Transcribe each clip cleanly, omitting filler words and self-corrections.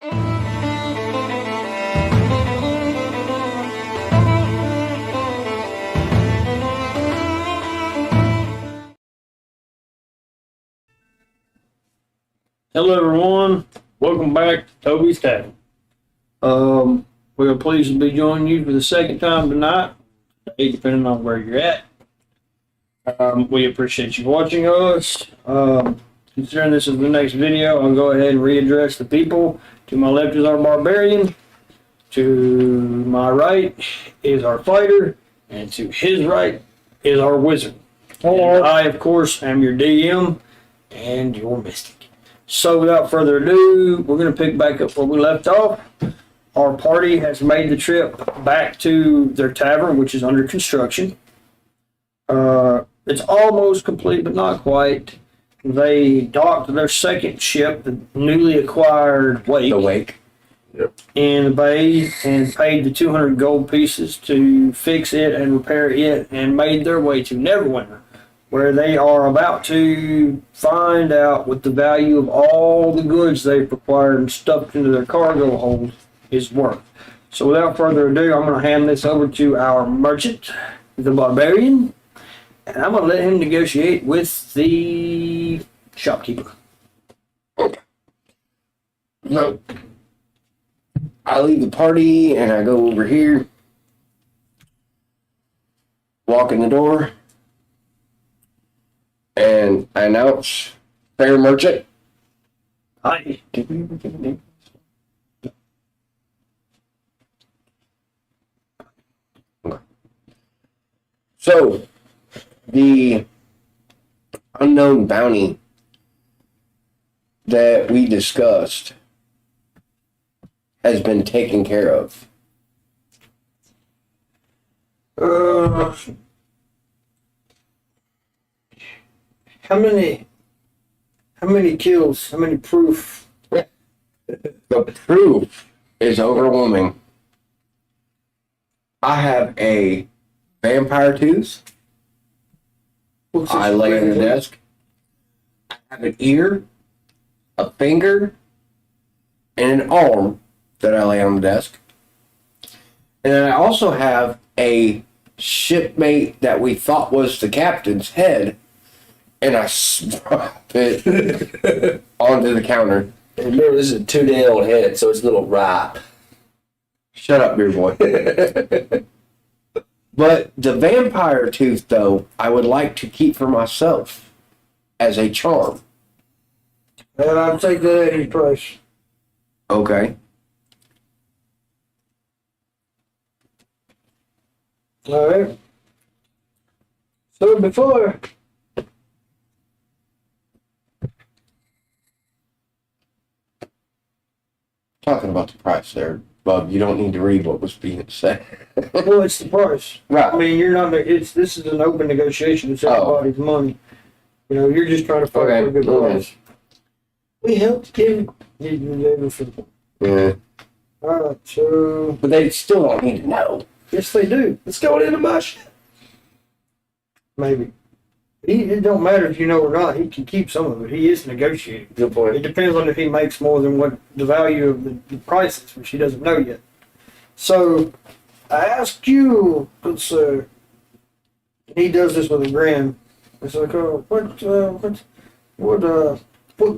Hello everyone, welcome back to Toby's Tavern. We're pleased to be joining you for the second time tonight, depending on where you're at. We appreciate you watching us. Considering this is the next video, I'll go ahead and readdress the people. To my left is our barbarian, to my right is our fighter, and to his right is our wizard. Hello. And I, of course, am your DM and your mystic. So without further ado, we're going to pick back up where we left off. Our party has made the trip back to their tavern, which is under construction. It's almost complete, but not quite. They docked their second ship, the newly acquired Wake, The Wake. Yep. in the bay, and paid the 200 gold pieces to fix it and repair it, and made their way to Neverwinter, where they are about to find out what the value of all the goods they've acquired and stuffed into their cargo hold is worth. So without further ado, I'm going to hand this over to our merchant, the barbarian, and I'm going to let him negotiate with the shopkeeper. So, I leave the party and I go over here, walk in the door, and I announce, fair merchant. Hi. Did we ever get a name? Okay. So, the unknown bounty that we discussed has been taken care of. How many kills? How many proof? The proof is overwhelming. I have a vampire tooth. I lay on the desk. I have an ear, a finger, and an arm that I lay on the desk. And then I also have a shipmate that we thought was the captain's head, and I swap it onto the counter. And remember, this is a 2-day-old head, so it's a little ripe. Shut up, beer boy. But the vampire tooth, though, I would like to keep for myself as a charm. And I'll take that at any price. Okay. All right. So before Talking about the price there, Bub. You don't need to read what was being said. well, it's the price. Right. I mean, you're not. This is an open negotiation. It's everybody's money. You know, you're just trying to fight for a good price. We helped give you for. Yeah. All right. So. But they still don't need to know. Yes, they do. Let's go into my shit. Maybe. It don't matter if you know or not. He can keep some of it. He is negotiating. Good point. It depends on if he makes more than what the value of the price is, which he doesn't know yet. So, I asked you, good sir, and he does this with a grin. It's like, oh, what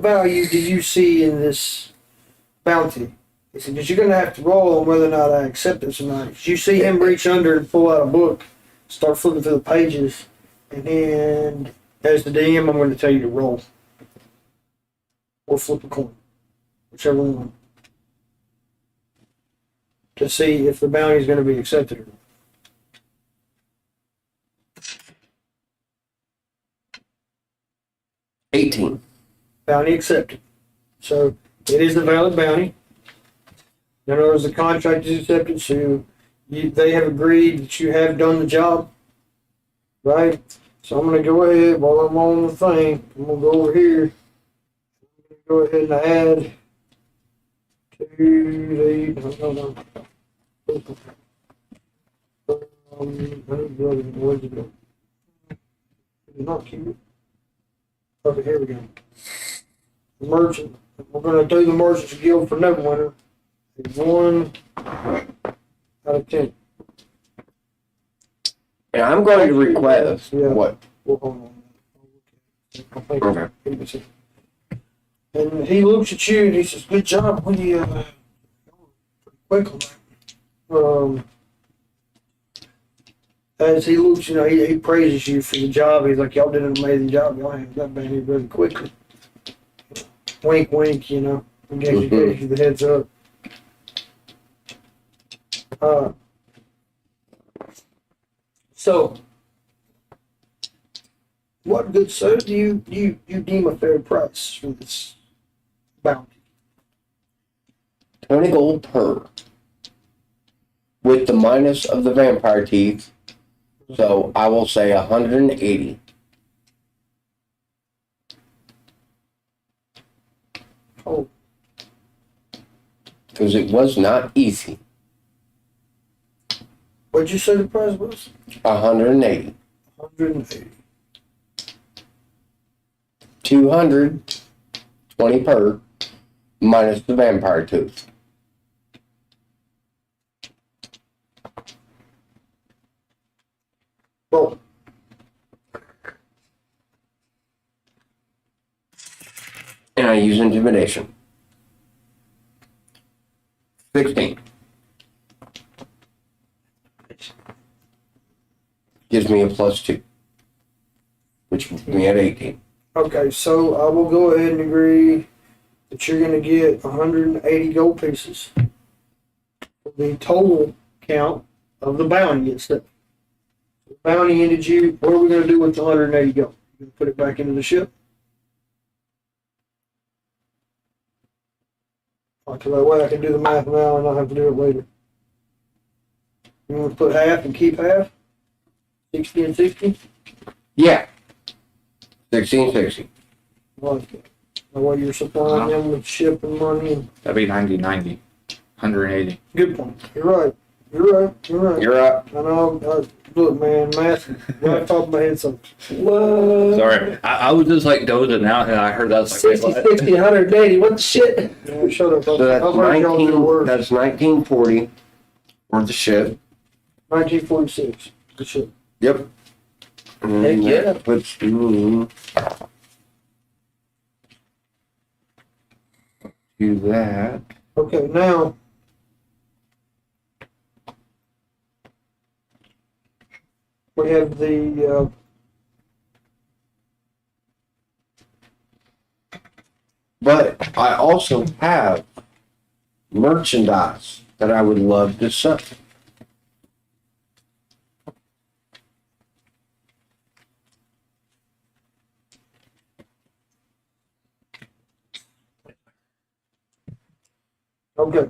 value did you see in this bounty? He said, because you're going to have to roll on whether or not I accept this or not. Did you see him reach under and pull out a book, start flipping through the pages, and then, as the DM, I'm going to tell you to roll. Or flip a coin. Whichever one. To see if the bounty is going to be accepted or not. $18. Bounty accepted. So, it is a valid bounty. In other words, the contract is accepted, so they have agreed that you have done the job. Right? So I'm going to go ahead, while I'm on the thing, I'm going to go over here. I'm going to go ahead and add to the, hold on. Where's it go? It's not cute. Okay, here we go. merchant. We're gonna do the Merchants Guild for Neverwinter. 1 out of 10. And I'm going to request what? Well, hold on. Okay. And he looks at you and he says, "Good job. We pretty quick on that." As he looks, he praises you for the job. He's like, "Y'all did an amazing job. Y'all handled that band here really quickly." Wink, wink. In case he gives you the heads up. So, what good soda do you deem a fair price for this bounty? 20 gold per. With the minus of the vampire teeth. So I will say 180. Oh, Because it was not easy. what'd you say the price was? 180. 180. 200. 20 per. Minus the vampire tooth. Well, And I use intimidation. 16. Gives me a +2. Which puts me at 18. okay, so I will go ahead and agree that you're going to get 180 gold pieces for the total count of the bounty itself. The bounty ended you. What are we going to do with the 180 gold? You going to put it back into the ship? So that way I can do the math now and not have to do it later. You want to put half and keep half? 60 and 60? Yeah. 1660. I like that. That way you're supplying them with shipping money. And That'd be 90-90. 180. good point. You're right. You're right. You're right. You're up. I know. Look, man, math right off my head. So, what? Sorry, I was just like dozing out and I heard that. I was like, 60, wait, what? 60, 180. What the shit? Yeah, shut up. So that's I've heard y'all do 19. worse. That's 1940 for the ship. 1946. Good shit. Yep. And Heck yeah. that puts me to that. Okay, now. We have the But I also have merchandise that I would love to sell. okay.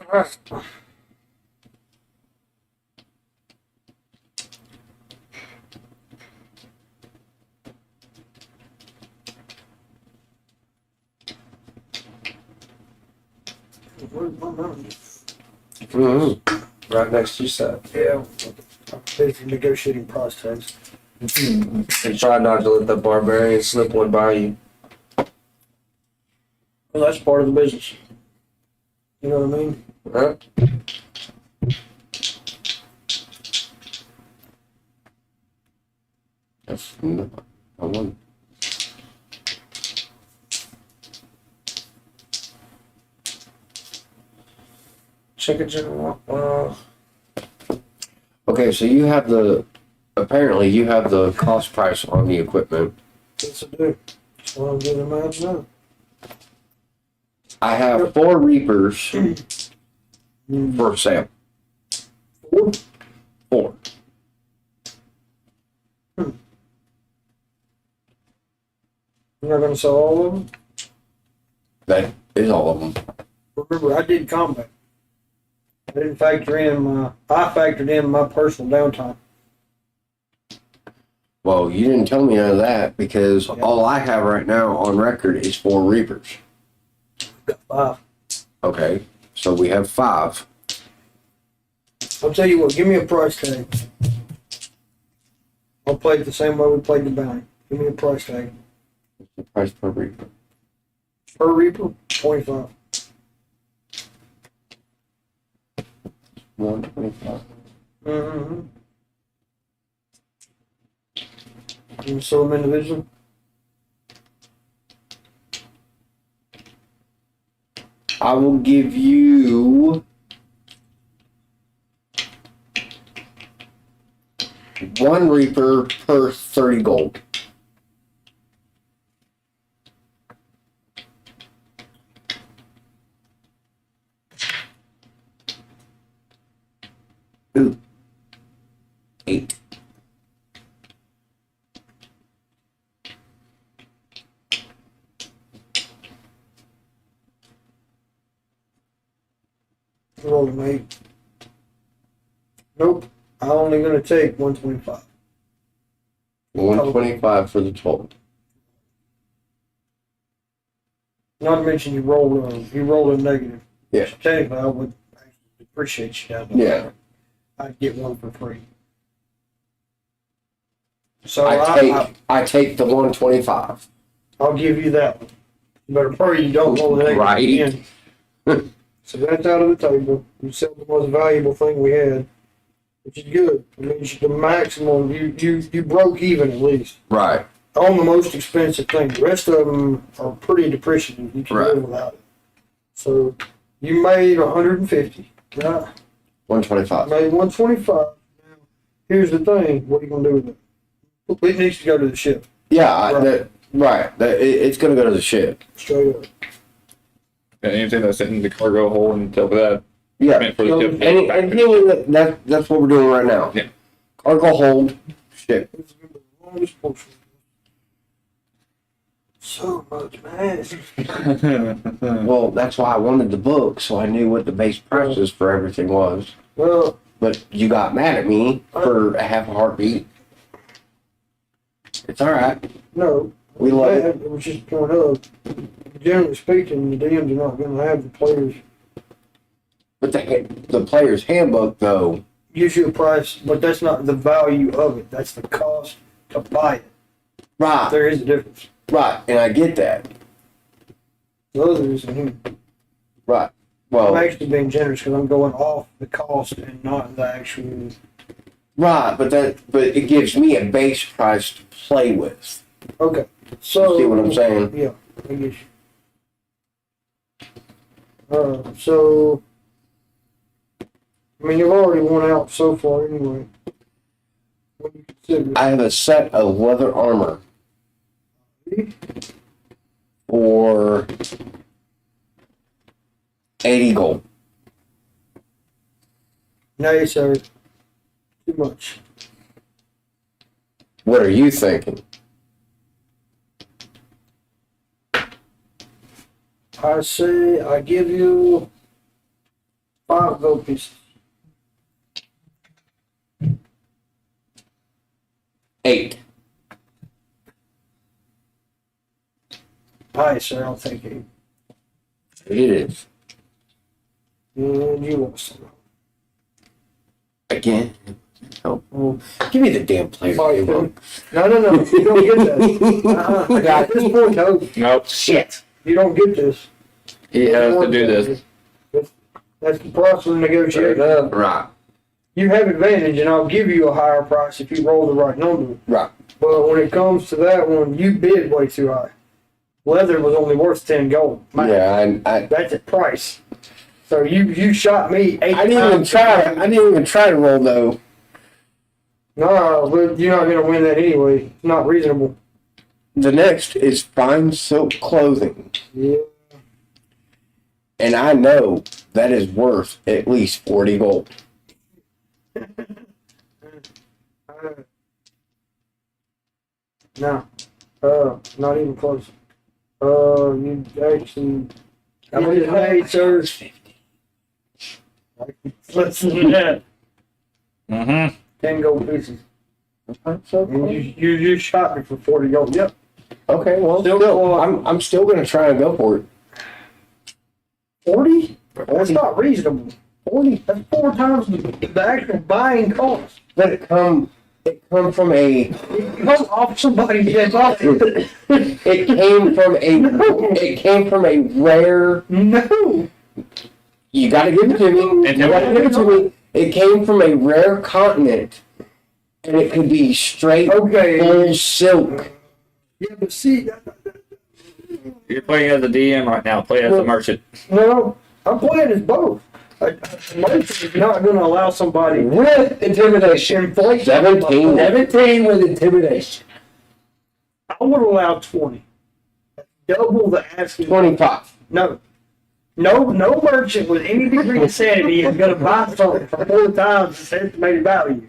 All right. Where's my money? Right next to you, sir. Yeah, I'm busy negotiating price tags. And try not to let the barbarian slip one by you. Well, that's part of the business. You know what I mean? Huh? That's not a one. Check it, general. Okay, so you have apparently you have the cost price on the equipment. Yes, I do. That's what I'm doing the math now. I have 4 Reapers for sale. 4? 4. You're not going to sell all of them? That is all of them. Remember, I did combat. I didn't factor in I factored in my personal downtime. Well, you didn't tell me none of that because Yeah. all I have right now on record is 4 Reapers. Got 5. Okay, so we have 5. I'll tell you what, give me a price tag. I'll play it the same way we played the bounty. Give me a price tag. The price per Reaper. Per Reaper, 25. 125. Mm-hmm. You sell them individually? I will give you 1 Reaper per 30 gold. Ooh. 8. Roll an 8. Nope. I'm only going to take 125. 125 for the total. Not to mention you rolled a negative. Yeah. So technically, I would appreciate you down there. Yeah. I'd get one for free. So I take the 125. I'll give you that one. But per you don't roll the negative Right. again. So that's out of the table. You sell the most valuable thing we had, which is good. I mean, the maximum, you broke even at least. Right. On the most expensive thing. The rest of them are pretty depreciative. You can Right. live without it. So you made 150, right? 125. Made 125. Now, here's the thing. What are you going to do with it? It needs to go to the ship. Yeah, Right. it's going to go to the ship. Straight up. And anything that's in the cargo hold and stuff like that. Yeah. Meant for the So, ship. And that's what we're doing right now. Yeah. Cargo hold, ship. This is gonna be the longest portion. So much, man. Well, that's why I wanted the book, so I knew what the base prices for everything was. Well, But you got mad at me for a half a heartbeat. It's all right. no. We love it. It was just a point of, generally speaking, the DMs are not going to have the players But the player's handbook, though, gives you a price, but that's not the value of it. That's the cost to buy it. right, There is a difference. right, and I get that. The other is, Right. I'm Well, actually being generous because I'm going off the cost and not the actual. right, but it gives me a base price to play with. Okay, so. See what I'm saying? Yeah, I get you. So. I mean, you've already won out so far anyway. What do you consider? I have a set of leather armor for 80 gold. No, sir. Too much. What are you thinking? I say I give you 5 gold pieces. 8. Aye, sir, I'll take it. It is. And you want some. Again. Oh, well, give me the damn player handbook. No, you don't get that. I got this point, no. Nope. Shit. You don't get this. He has to do this. That's the price of negotiation. Right. You have advantage, and I'll give you a higher price if you roll the right number. Right. But when it comes to that one, you bid way too high. Leather was only worth 10 gold. Yeah, That's a price. So you shot me 8 I didn't even try to roll though. No, but you're not going to win that anyway. It's not reasonable. The next is fine silk clothing. Yeah. And I know that is worth at least 40 gold. No. Not even close. You actually. How many days, sir? Listen to that. Mm-hmm. 10 gold pieces. So And you just shot me for 40 gold. Yep. okay, well, I'm still going to try and go for it. 40? That's not reasonable. 40. That's 4 times the actual buying cost. But it come from a It comes off somebody's dead body. it came from a rare. No. You gotta give it to me. And You gotta give it to me. It came from a rare continent, and it could be straight Okay. full silk. Yeah, but see, You're playing as a DM right now. Play as a merchant. no, I'm playing as both. A merchant is not going to allow somebody With intimidation. inflation. 17 with intimidation. I would allow 20. Double the asking. 25. No. No merchant with any degree of sanity is going to buy something for 4 times its estimated value.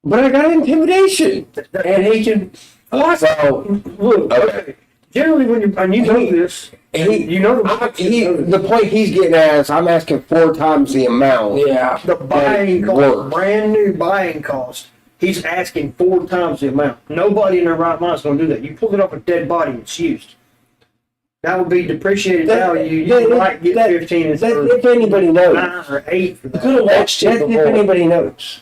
But I got intimidation. And he can. So, Look, okay. Generally, when you know this, you know the point he's getting at is I'm asking 4 times the amount. Yeah. the buying cost, brand new buying cost. He's asking 4 times the amount. Nobody in their right mind is going to do that. You pull it off a dead body, it's used. That would be depreciated value. You might get 15 instead of If anybody knows. 9 or 8 for You could have that. watched it That's if before. anybody knows.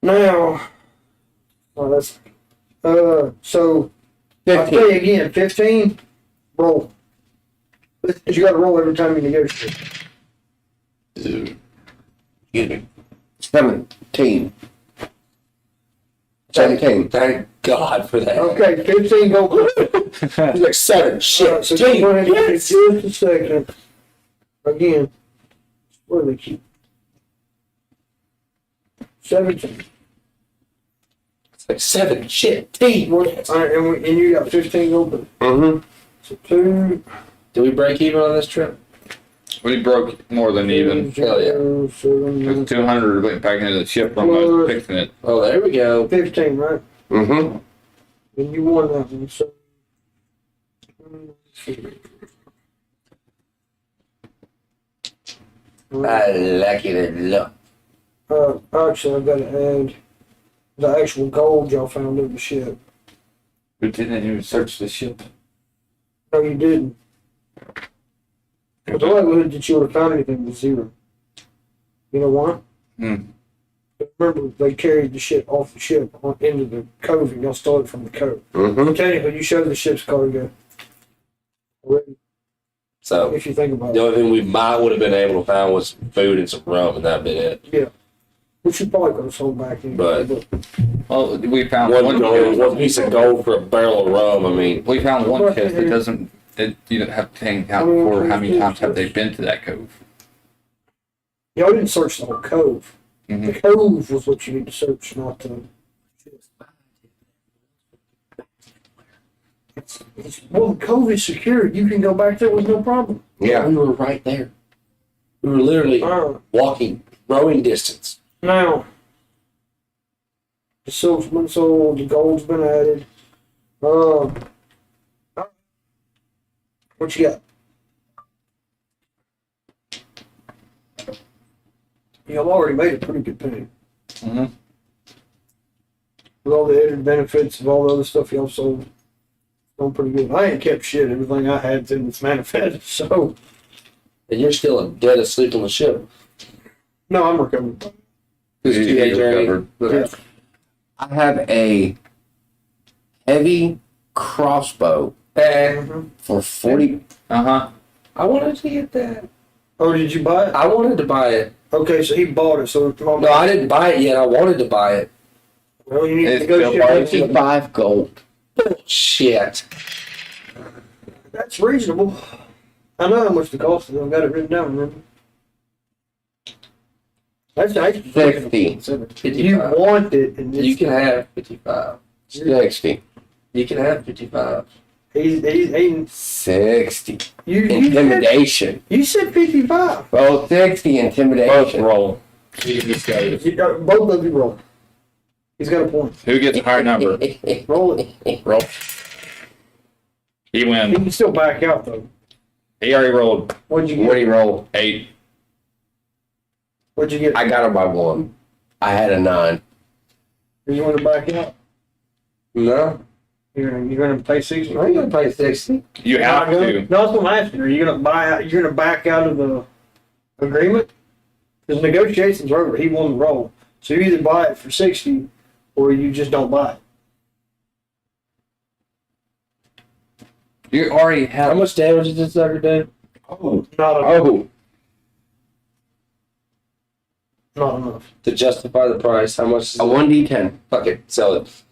Now, well, that's so. I'll 15. tell you again, 15. Roll. You got to roll every time you negotiate. Excuse me. 17. 17. Thank God for that. Okay, 15 go. He's like 7. Shit. So just go ahead and just a second. Again, where do they keep? 17. It's like 7. Shit. T. All right, and you got 15 open. Mm-hmm. So 2. Did we break even on this trip? We broke more than even. Hell yeah. 'Cause 200 went back into the ship from us fixing it. Oh, there we go. 15, right? Mm-hmm. And you won that one. So. I like it a lot. Actually, I've got to add the actual gold y'all found in the ship. We didn't even search the ship. No, you didn't. But the likelihood that you would have found anything was 0. You know why? Hmm. Remember, they carried the ship off the ship into the cove, and y'all stole it from the cove. Mm-hmm. Technically, you showed the ship's cargo. Already, So, if you think about the it. only thing we would have been able to find was food and some rum, and that'd been it. Which you probably could have sold back in. But- Well, we found One gold, one piece of gold for a barrel of rum. I mean, We found one chest that doesn't. You don't have to take account for how many times have they been to that cove. Y'all didn't search the whole cove. Mhm. The cove was what you need to search, not the. Well, the cove is secured. You can go back there with no problem. Yeah. we were right there. We were literally walking, rowing distance. Now, the silk's been sold, the gold's been added. What you got? Y'all already made a pretty good penny. Mhm. With all the added benefits of all the other stuff y'all sold. Going pretty good. I ain't kept shit. Everything I had's in this manifest, so. And you're still dead asleep on the ship. No, I'm recovered. This He 2 day journey. recovered. Yeah. I have a heavy crossbow for 40. Uh-huh. I wanted to get that. Oh, did you buy it? I wanted to buy it. Okay, so he bought it, so come on. No, I didn't buy it yet. I wanted to buy it. Well, you need to It's negotiate. still with him. 55 gold. Shit. That's reasonable. I know how much the cost is. I've got it written down, remember? That's actually 50. You 55. want it, and You can have 55. 60. You can have 55. he's 60. you Intimidation. you said 55. Well, 60 Both intimidation. roll. You just go. Both of you roll. He's got a point. Who gets a higher number? Roll it. Roll. He He wins. can still back out though. He already rolled What'd you What get? do you roll? 8. What'd you get? I got him by 1. I had a 9. You want to back out? No, You're gonna pay 60. I ain't gonna pay 60. You have to. No, that's what I'm asking. Are you gonna buy out? You're gonna back out of the agreement? Because negotiations are over. He won the roll. So you either buy it for 60 or you just don't buy it. You already How have. much damage did this sucker do? Oh, Not enough. Oh, Not enough. to justify the price, how much is a 1d10. Fuck it, sell it.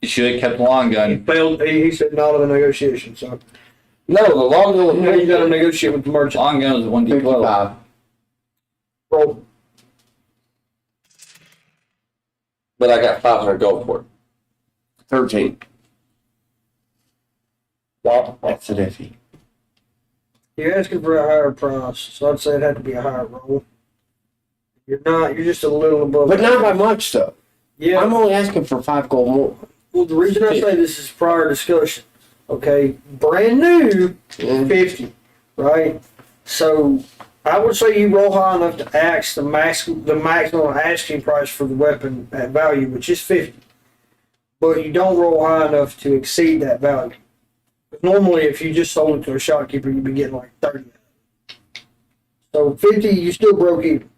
You should have kept the long He gun. failed. He said not of the negotiation. So No, the longer now you got to negotiate with the merchant. Long gun is 1d12. 55. Roll. but I got 500 gold for it. 13. Wow. That's an iffy. You're asking for a higher price, so I'd say it had to be a higher roll. You're not. You're just a little above. But not by much, though. Yeah. I'm only asking for 5 gold more. Well, the reason I say this is prior discussion. Okay, brand new, 50, right? So I would say you roll high enough to ask the maximum asking price for the weapon at value, which is 50. But you don't roll high enough to exceed that value. Normally, if you just sold it to a shopkeeper, you'd be getting like 30. So 50, you still broke even.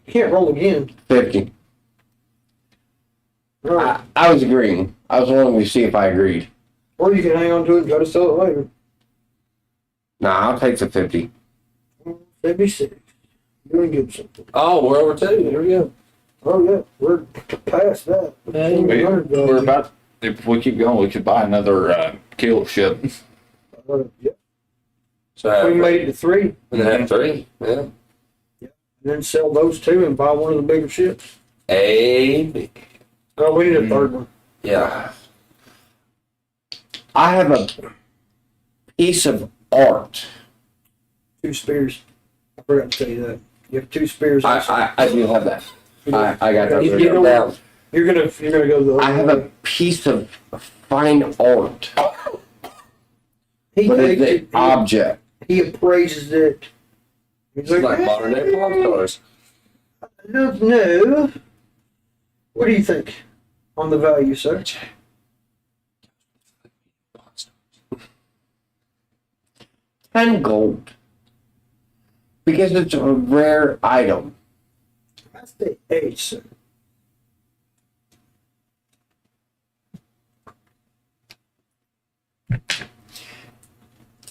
You can't roll again. 50. Right. I was agreeing. I was wanting to see if I agreed. Or you can hang on to it and try to sell it later. Nah, I'll take the 50. 56. Doing good something. Oh, we're over 2. Here we go. Oh yeah, we're past that. We're about. If we keep going, we could buy another kill ship. Yeah. So We made it to 3, and then have 3. Yeah. and then sell those 2 and buy one of the bigger ships. A. Oh, we need a third one. Yeah. I have a piece of art. 2 spears. I forgot to tell you that. You have 2 spears. I do have that. I got that. He's written getting down. down. You're gonna go the other I have way. a piece of fine art. He But takes it's it, an object. he appraises it. He's It's like modern day pawn stars. No. What do you think on the value, sir? 10 gold. Because it's a rare item. That's the age, sir.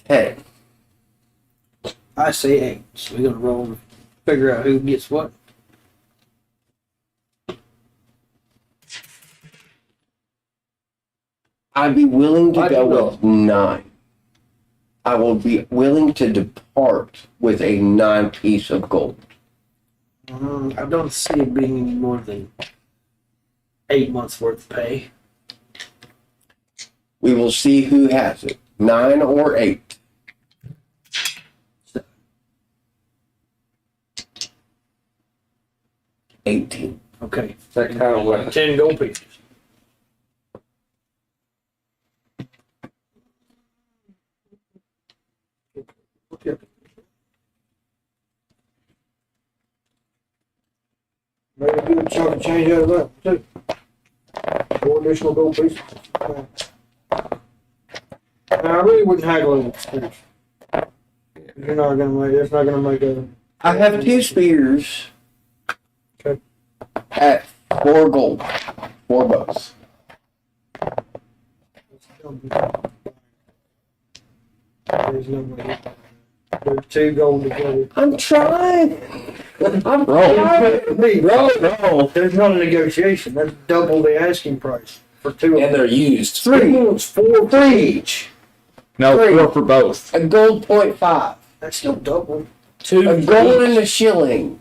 Hey, I say 8. So we're gonna roll and figure out who gets what. I'd be willing to I go do know. with 9. I will be willing to depart with a 9 piece of gold. I don't see it being any more than 8 months worth of pay. We will see who has it. 9 or 8. So, 18. okay, That kind of way. 10 gold pieces. Okay. Maybe a good chunk of change out of that too. 4 additional gold pieces. Now, I really wouldn't haggle over the spears. You're not gonna make. That's not gonna make a. I have 2 spears. Okay. At 4 gold. 4 bows. There's no way. They're 2 gold together. I'm trying. I'm Roll. trying. Roll. There's not a negotiation. That's double the asking price for 2 of And them. they're used. 3. It's 4 for each. No, Three. 4 for both. A gold .5. That's still double. 2 A gold and a shilling.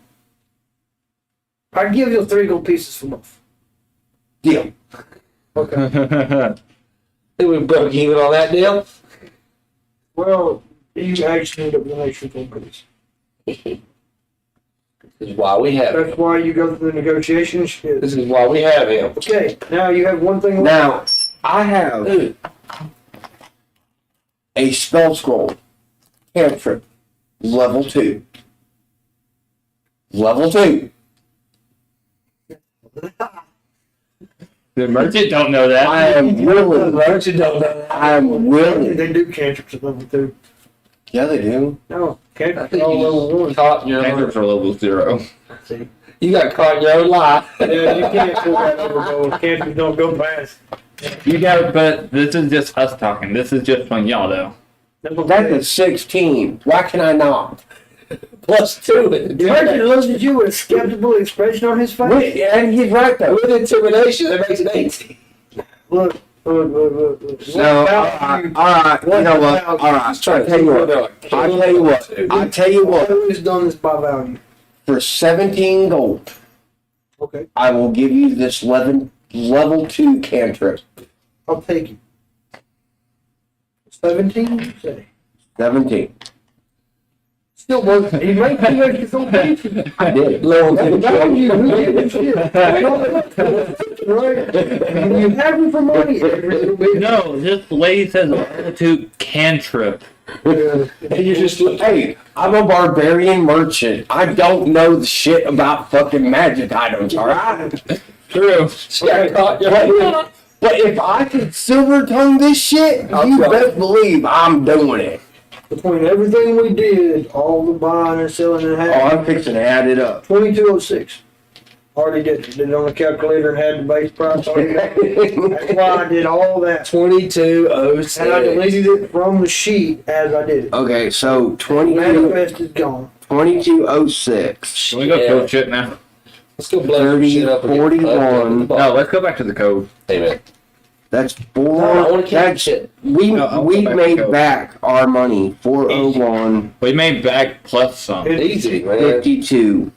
I'd give you 3 gold pieces for both. Deal. Okay. Think we broke even on that deal? Well, you actually end up with an extra gold piece. This is why we have him. That's why you go through the negotiations. This is why we have him. Okay, now you have one thing left. Now, I have a spell scroll. Cantrip. Level 2. Level 2. The merchant don't know that. I am willing. Merchant don't know that. I am willing. They do cantrips at level 2. Yeah, they do. No, I can't think all you level one. caught in your Cantrips own. are level 0. See. You got caught in your own lie. Yeah, you can't pull that over, bro. Cantrips don't go past. You got, but this is just us talking. This is just from y'all, though. That's a 16. Why can I not? +2. Imagine looks at you with a skeptical expression on his face. And he's right though. With intimidation, that makes it 18. Look. So, all right. You know what? All right. I'll tell you what. I'll tell you what. Who's done this by value? For 17 gold, Okay, I will give you this level 2 cantrip. I'll take it. 17, you say? 17. Still works. He might be like his own patient. I did. Level That's value. Who gives a shit? Right? You have it for money. Every little bit. No, this lady says level 2 cantrip. And you just look, hey, I'm a barbarian merchant. I don't know the shit about fucking magic items, alright? True. got caught in your own lie. But if I can silver tongue this shit, I'll you try. best believe I'm doing it. Between everything we did, all the buying and selling and Oh, having, I'm fixing to add it up. 2206. Already did it on the calculator and had the base price already. That's why I did all that. 2206. And I deleted it from the sheet as I did it. Okay, so Manifest is gone. 2206. Can we go kill shit now? Let's go blow some shit up. 41. No, let's go back to the code. Amen. That's No, I want four. to kill That's shit. we No, I'll we go back made to go. back our money. 401. We made back plus some. Easy, man. 52.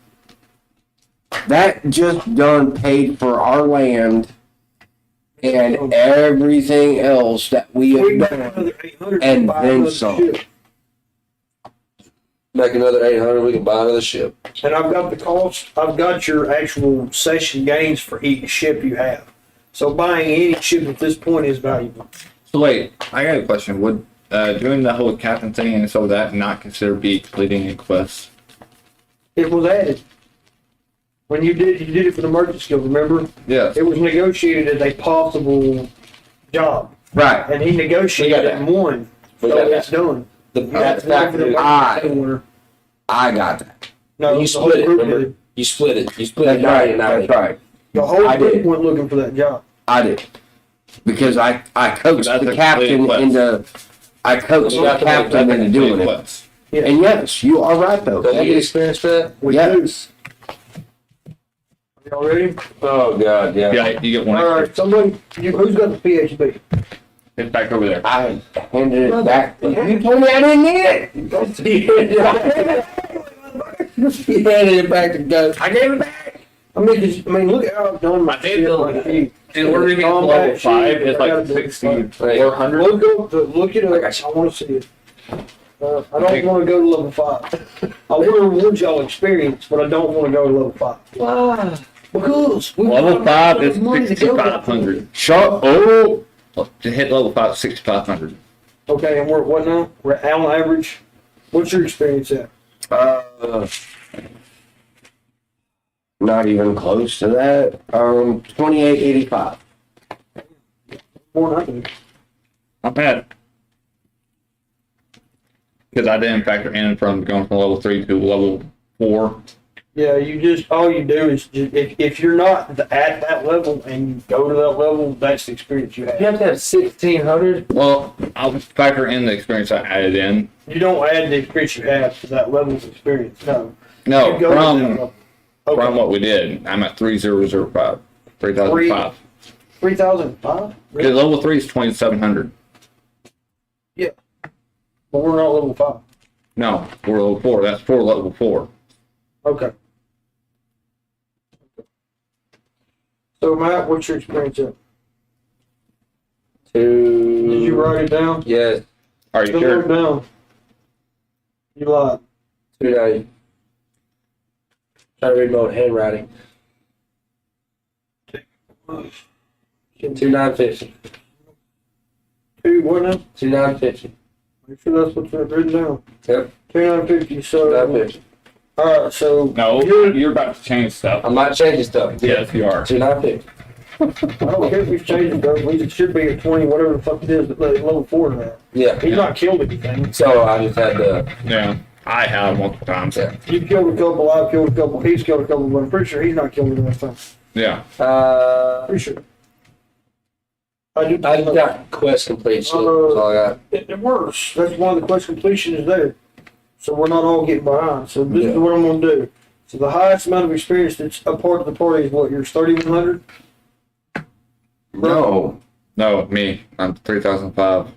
That just done paid for our land and everything else that we We have got done. another 800 And to buy then another some. ship. Make another 800, we can buy another ship. And I've got the cost, I've got your actual session gains for each ship you have. So buying any ship at this point is valuable. So wait, I got a question. Would doing the whole captain thing and so that not consider be completing a quest? It was added. When you did it for the merchant skill, remember? Yes. It was negotiated as a possible job. Right. And he negotiated We got it and won. We So got it's done. That's Not for the back. merchant winner. I got that. No, You the whole split it, group remember? did. You split it. You split That's it 90 right. and 90. That's right. The whole I group did. went looking for that job. I did. Because I coached That's the a captain complete into I coached You the got to make captain that into doing it. Quest. Yeah. And yes, you are right though. Did I get experience for that? We Yes. Y'all ready? Oh, God, yeah. Yeah, you get one All extra. right, somebody, who's got the PHB? It's back over there. I handed it back. You told me I didn't need it. He handed it back to go. I gave it back. I mean, look at how I've done my I think shit. the- Like, you- In order to get to Combat level 5, shit, it's I like gotta do it. 6,400. Look it up. I want to see it. I don't want to go to level 5. I want to reward y'all experience, but I don't want to go to level 5. Why? Because we Level got 5 is money to go. 6,500. Shut Oh! To hit level 5, 6,500. Okay, and we're at what now? We're at on average. What's your experience at? Not even close to that. 2885. More than I do. Not bad. Because I didn't factor in from going from level 3 to level 4. Yeah, all you do is just, if you're not at that level and you go to that level, that's the experience you You have. have to have 1,600? Well, I'll factor in the experience I added in. You don't add the experience you have to that level of experience. No. No, You go to that from level. Okay. what we did. I'm at 3,005. 3,005. 3,005? Because level 3 is 2,700. But we're not level 5. No, we're level 4. That's for level 4. Okay. So Matt, what's your experience at? Did you write it down? Yes, Are you Don't sure? write it down. You lied. 290. Try to read my own handwriting. 2,950. 2, what now? 2,950. Make sure that's what's written down. Yep. 2,950. So, 2,950. all right. So No, you're about to change stuff. I'm not changing stuff. Yes, you are. 2,950. don't care if he's changing those. It should be at 20, whatever the fuck it is, but level 4 to that. Yeah. He's not killed anything. So I just had to. Yeah, I have multiple times. Yeah. You've killed a couple, I've killed a couple, he's killed a couple, but I'm pretty sure he's not killed anything. Yeah. Pretty sure. I got quest completion. That's all I got. It works. That's why the quest completion is there. So we're not all getting behind. So this is Yeah. what I'm going to do. So the highest amount of experience that's a part of the party is what, yours 3,100? No, No, me. I'm 3,005.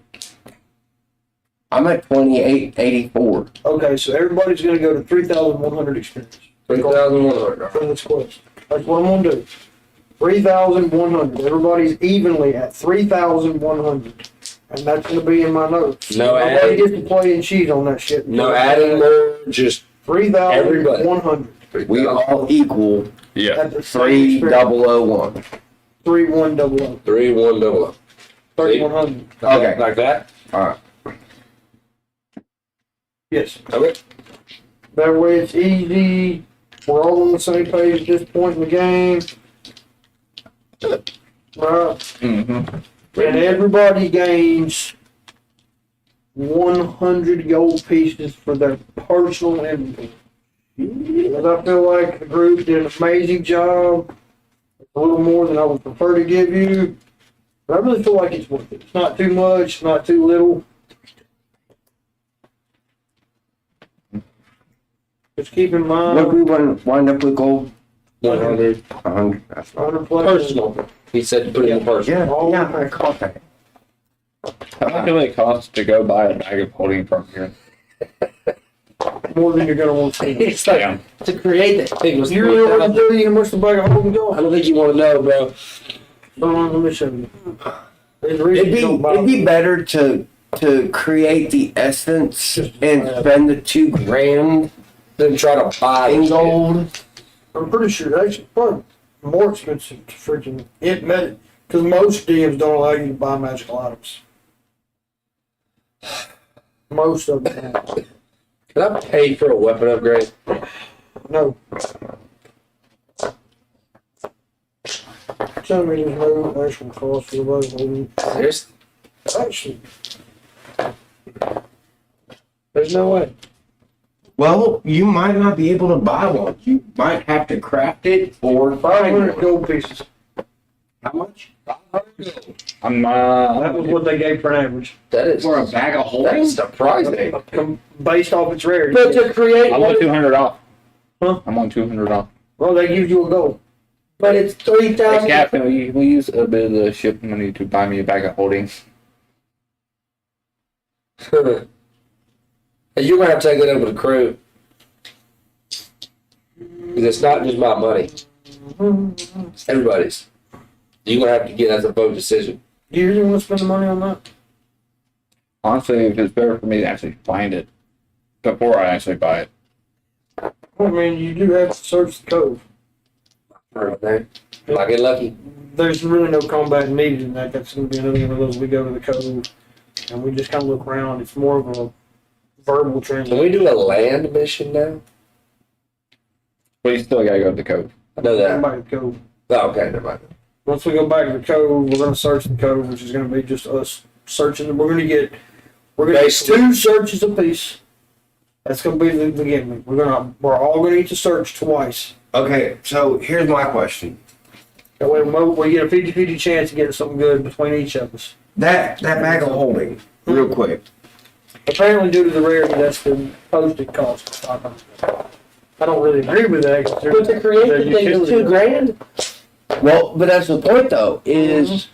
I'm at 2884. Okay, so everybody's going to go to 3,100 experience 3,100. for this quest. That's what I'm going to do. 3,100. Everybody's evenly at 3,100. And that's going to be in my notes. No Nobody adding. gets to play and cheat on that shit. No adding more. Just 3,100. We all equal Yeah. At the same experience. 3001. 3,100. 3,100. 3,100. Okay. Like that. All right. Yes. Okay. That way it's easy. We're all on the same page at this point in the game. Right. Mm-hmm. And everybody gains 100 gold pieces for their personal inventory. Because I feel like the group did an amazing job. A little more than I would prefer to give you. But I really feel like it's worth it. It's not too much, not too little. Just keep in What mind, we wind up with gold? 100. 100. That's right. 100 players. Personal. He said put it in personal. Yeah, I caught that. How much do it cost to go buy a bag of holding from here? More than you're gonna want to see. It's like, Yeah. to create that thing was You really want to do you how much the bag of holding I go? don't think you want to know, bro. Hold on, let me show you. There's a reason It'd you don't buy be them. better to create the essence and spend the $2,000 Then try to buy in shit. gold. I'm pretty sure actually probably more expensive to freaking it because most DMs don't allow you to buy magical items. Most of them don't. Can I pay for a weapon upgrade? No. Tell me there's no actual cost for the bag of holding. There's Actually, there's no way. Well, you might not be able to buy one. You might have to craft it or find 500 one. gold pieces. How much? I'm That was what they gave for an average. that is For a bag of holding? that's surprising. Based off its rarity. But to create on one, 200 off. Huh? I'm on 200 off. Well, they give you a gold. but it's Hey, 3,000. Captain, will you use a bit of the shipping money to buy me a bag of holding? And you're gonna have to take that up with the crew. Because it's not just my money. It's everybody's. You're gonna have to get as a vote decision. Do you really want to spend the money on that? Honestly, if it's better for me to actually find it before I actually buy it. I mean, you do have to search the cove. Right there. If I get lucky. There's really no combat needed in that. That's going to be another one of those. We go to the cove and we just kind of look around. It's more of a verbal Can translation. we do a land mission now? But you still gotta go to the cove. I know that. Back to the cove. Oh, okay, never mind. Once we go back to the cove, we're going to search the cove, which is going to be just us searching. We're going to get Basically. 2 searches apiece. That's going to be the beginning. We're all going to need to search twice. Okay, so here's my question. That way we get a 50-50 chance of getting something good between each of us. That bag of holding, real quick. Apparently, due to the rarity, that's the posted cost. $500. I don't really agree with that. But to create the thing is $2,000. Well, but that's the point though, is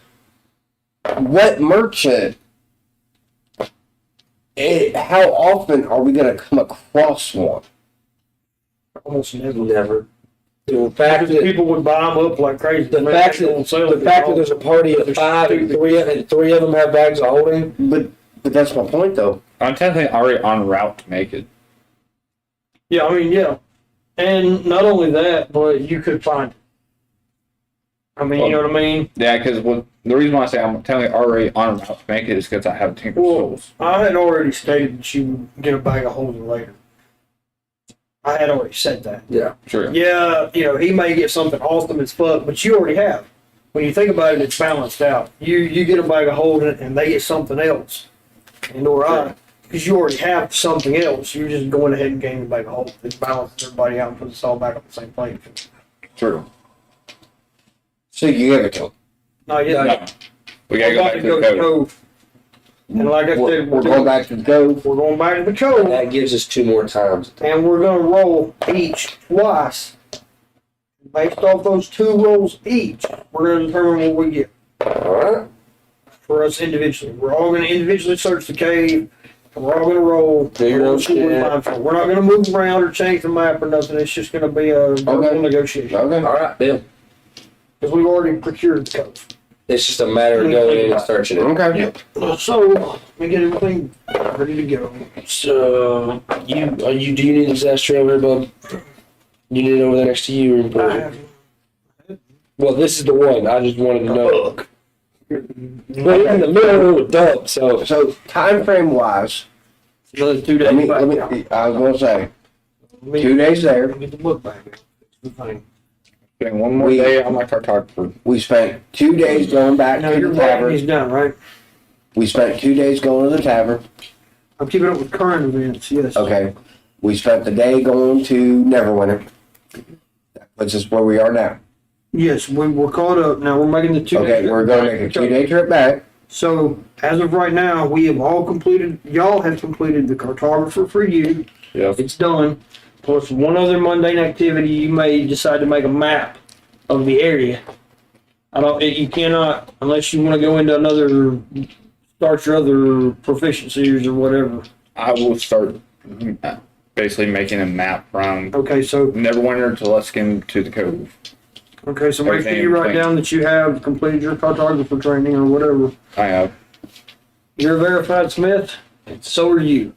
what merchant, how often are we going to come across one? Almost never. Never. The fact Because that people would buy them up like crazy. the fact that there's a party of 5 and three of them have bags of holding. But that's my point though. I'm technically already en route to make it. Yeah, I mean, yeah. And not only that, but you could find it. I mean, you know what I mean? Yeah, because the reason why I say I'm technically already en route to make it is because I have Tinker's Well, Souls. I had already stated that you would get a bag of holding later. I had already said that. Yeah. Sure. Yeah, he may get something awesome as fuck, but you already have. when you think about it, it's balanced out. You get a bag of holding and they get something else. And or I, because you already have something else, you're just going ahead and getting the bag of holding. It balances everybody out and puts us all back on the same plane. True. So you have a code. Not yet. No. We gotta go back to the code. And like I said, We're going back to the code. We're going back to the code. That gives us 2 more times. And we're gonna roll each twice. Based off those 2 rolls each, we're gonna determine what we get Alright? for us individually. We're all gonna individually search the cave. And we're all gonna roll. Do your own shit. We're not gonna move around or change the map or nothing. It's just gonna be a verbal negotiation. Okay. Alright, Bill. Because we've already procured the cove. It's just a matter of going in and searching it. Okay. So, let me get everything ready to go. So, do you need this ashtray over there, bud? You need it over there next to you or I important? have Well, this is the one. I just wanted to know. Well, you're in the middle of the dump, so. So time frame wise, another 2 days. let me. I was gonna say 2 days there. Get the book back. It's the thing. Doing one more day on my cartographer. We spent 2 days going back Now to your the writing is tavern. done, right? We spent 2 days going to the tavern. I'm keeping up with current events, yes. Okay. We spent the day going to Neverwinter. That puts us where we are now. Yes, we're caught up. Now we're making the 2 Okay, we're going to make a 2-day trip back. So, as of right now, we have all completed, y'all have completed the cartographer for you. Yes. It's done. Plus one other mundane activity, you may decide to make a map of the area. You cannot, unless you want to go into start your other proficiencies or whatever. I will start basically making a map from Okay, so Neverwinter to Luskin to the Cove. make sure Everything you write in down that you have completed your cartographer training or whatever. I have. You're a verified smith, and so are you.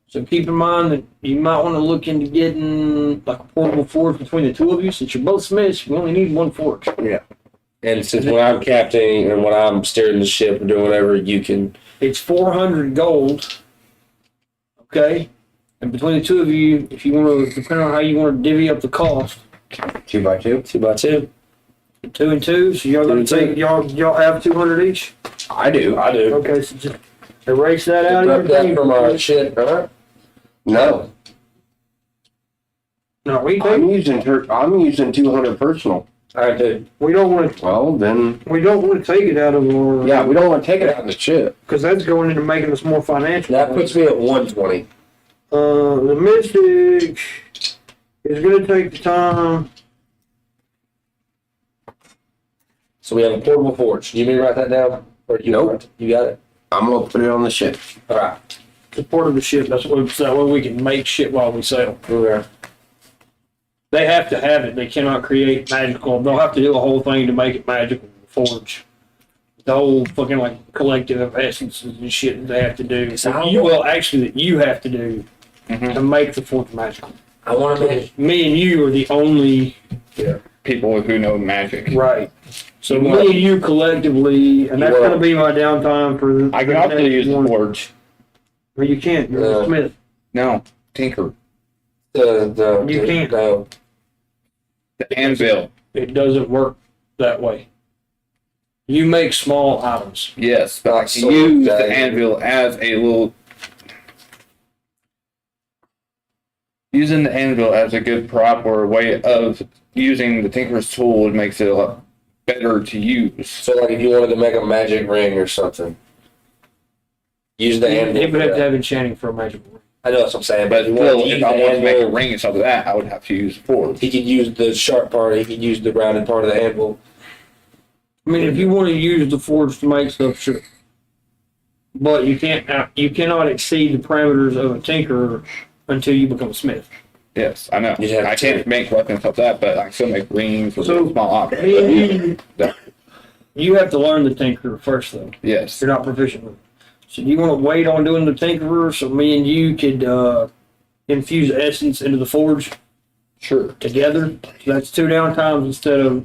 So keep in mind that you might want to look into getting like a portable forge between the 2 of you. Since you're both smiths, you only need 1 forge. And since when I'm captaining and when I'm steering the ship or doing whatever, you can. It's 400 gold. Okay? And between the 2 of you, if you want to, depending on how you want to divvy up the cost, 2 by 2. 2 by 2. 2 and 2. So y'all gonna 2 and take y'all have 200 each. I do. I do. Okay, so just erase that out of Rep your that from our shit, alright? No. No, we I'm take, using 200 personal. Alright, dude. we don't want Well, then, to take it out of our yeah, we don't want to take it out of the ship. because that's going into making us more financial. That puts me at 120. The Mystic is going to take the time. So we have a portable forge. You mean to write that down? Or you Nope. You got it? I'm going to put it on the ship. Alright. It's part of the ship. That's what that way we can make shit while we sail. Okay. They have to have it. They cannot create magical. They'll have to do a whole thing to make it magical. Forge. The whole fucking like collective of essences and shit that they have to do. That you have to do to make the forge magical. I want to make. Me and you are the only People who know magic. right. So me and you collectively, and that's going to be my downtime for the. I can also use the forge. Well, you can't. You're a smith. No, tinker. You can't. No. The anvil. It doesn't work that way. You make small items. Yes, but I can So use that- the anvil as a little. Using the anvil as a good prop or a way of using the tinker's tool makes it a lot better to use. So like if you wanted to make a magic ring or something. Use the anvil. It would for have to that. have enchanting for a magic ring. I know that's what I'm saying, But but if you wanted still, to use if I the want to make a anvil, ring and stuff like that, I would have to use the forge. he could use the sharp part, he could use the rounded part of the anvil. I mean, if you want to use the forge to make stuff, sure. But you can't. You cannot exceed the parameters of a tinker until you become a smith. Yes, I know. You'd have I can't make weapons and stuff like that, but I can still make rings with So- small objects. Me, you have to learn the tinker first, though. Yes. You're not proficient with it. So you want to wait on doing the tinkerer so me and you could infuse essence into the forge Sure. together. So that's 2 downtimes instead of,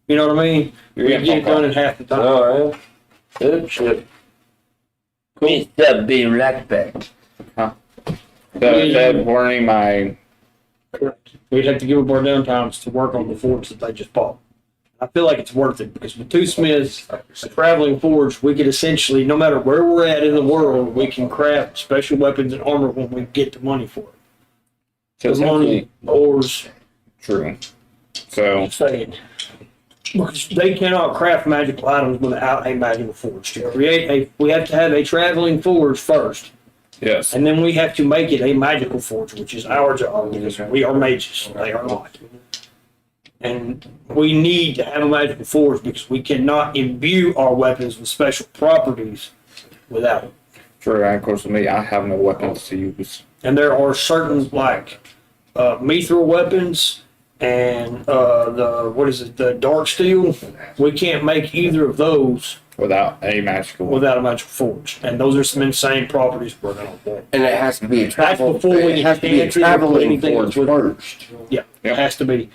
you know what I mean? You're We getting get it phone done in half the time. Alright. Good shit. Mr. B. Rackback. So instead of learning my Correct. We'd have to give up our downtimes to work on the forge that they just bought. I feel like it's worth it because with two smiths, a traveling forge, we could essentially, no matter where we're at in the world, we can craft special weapons and armor when we get the money for it. So The money, ores, true. So saying. Because they cannot craft magical items without a magical forge. To create we have to have a traveling forge first, yes, and then we have to make it a magical forge, which is our job because we are mages. They are not. And we need to have a magical forge because we cannot imbue our weapons with special properties without it. true. And of course, with me, I have no weapons to use And there are certain like mithril weapons and the dark steel. We can't make either of those without a magical. without a magical forge, and those are some insane properties we're gonna want. And it has to be a travel. before we It has to be a can do traveling anything forge with- first. Yeah, Yep. it has to be.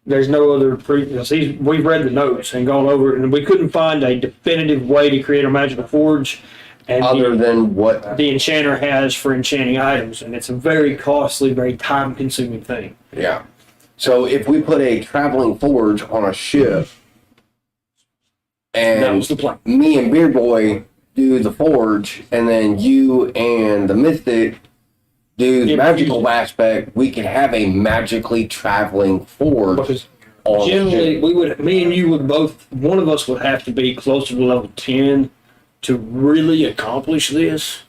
There's no other we've read the notes and gone over it, and we couldn't find a definitive way to create a magical forge. And Other than what? the enchanter has for enchanting items, and it's a very costly, very time-consuming thing. Yeah. So if we put a traveling forge on a ship, That was and the plan. me and Beer Boy do the forge, and then you and the Mystic do the Yeah, magical aspect, we could have a magically traveling forge Because on the generally, ship. me and you would both, one of us would have to be closer to level 10 to really accomplish this.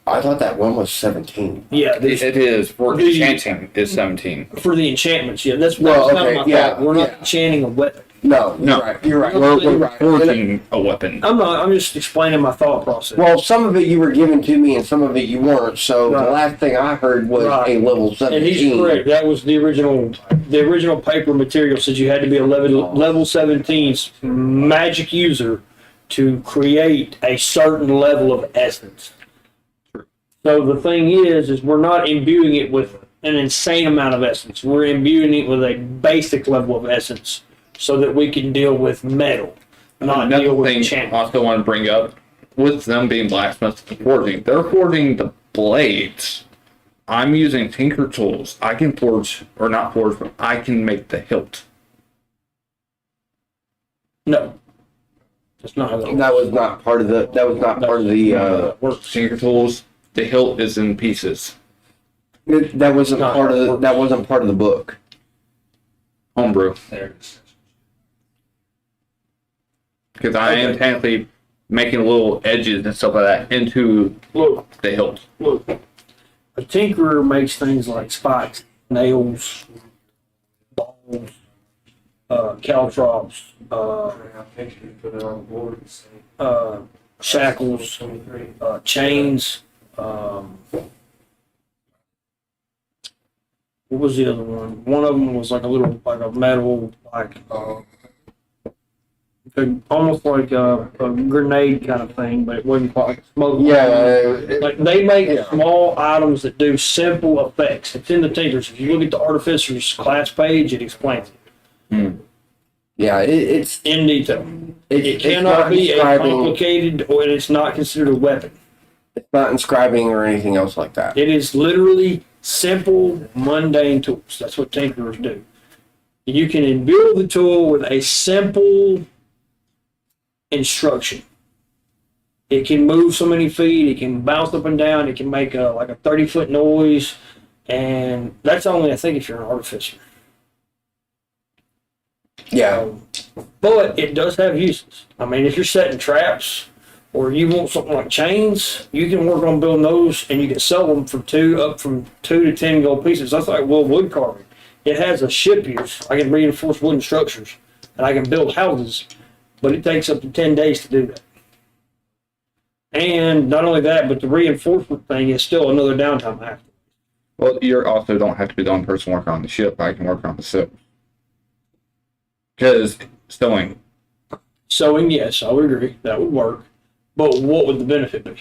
I thought that one was 17. Yeah, It is for The- enchanting is 17. for the enchantments, yeah, that's Well, not okay, my yeah, fault. We're not yeah. enchanting a weapon. No, No. you're right. You're right. We're right. forging a weapon. I'm just explaining my thought process. Well, some of it you were giving to me, and some of it you weren't. So Right. the last thing I heard was Right. a level And 17. he's correct. That was the original paper material says you had to be a level 17's magic user to create a certain level of essence. So the thing is we're not imbuing it with an insane amount of essence. We're imbuing it with a basic level of essence so that we can deal with metal, not deal Another with thing I enchantment. also want to bring up with them being blacksmiths and forging, they're forging the blades. I'm using tinker tools. I can forge, or not forge, but I can make the hilt. No. That's not how that works. That was not part of the. That was not part of the. Works. Tinker tools, the hilt is in pieces. That wasn't Not part of how it the. works. That wasn't part of the book. Homebrew. There it is. Because I am Okay. technically making little edges and stuff like that into Look, the hilt. look. A tinkerer makes things like spikes, nails, balls, caltrops, shackles, chains. What was the other one? One of them was like a metal, almost like a grenade kind of thing, but it wasn't quite like smoke. Like they make Yeah. small items that do simple effects. It's in the Tinkers. If you look at the Artificer's class page, it explains it Yeah, it's in detail. It it's cannot not be a inscribing. complicated, or it's not considered a weapon. It's not inscribing or anything else like that. It is literally simple, mundane tools. That's what tinkerers do. You can imbue the tool with a simple instruction. It can move so many feet. It can bounce up and down. It can make like a 30-foot noise. And that's only, I think, if you're an artificer. Yeah, But it does have uses. I mean, if you're setting traps or you want something like chains, you can work on building those and you can sell them for up from 2 to 10 gold pieces. That's like wood carving. It has a ship use. I can reinforce wooden structures and I can build houses, but it takes up to 10 days to do that. And not only that, but the reinforcement thing is still another downtime after. Well, you also don't have to be the only person working on the ship. I can work on the ship. Because sewing. Sewing, yes, I would agree. That would work. But what would the benefit be?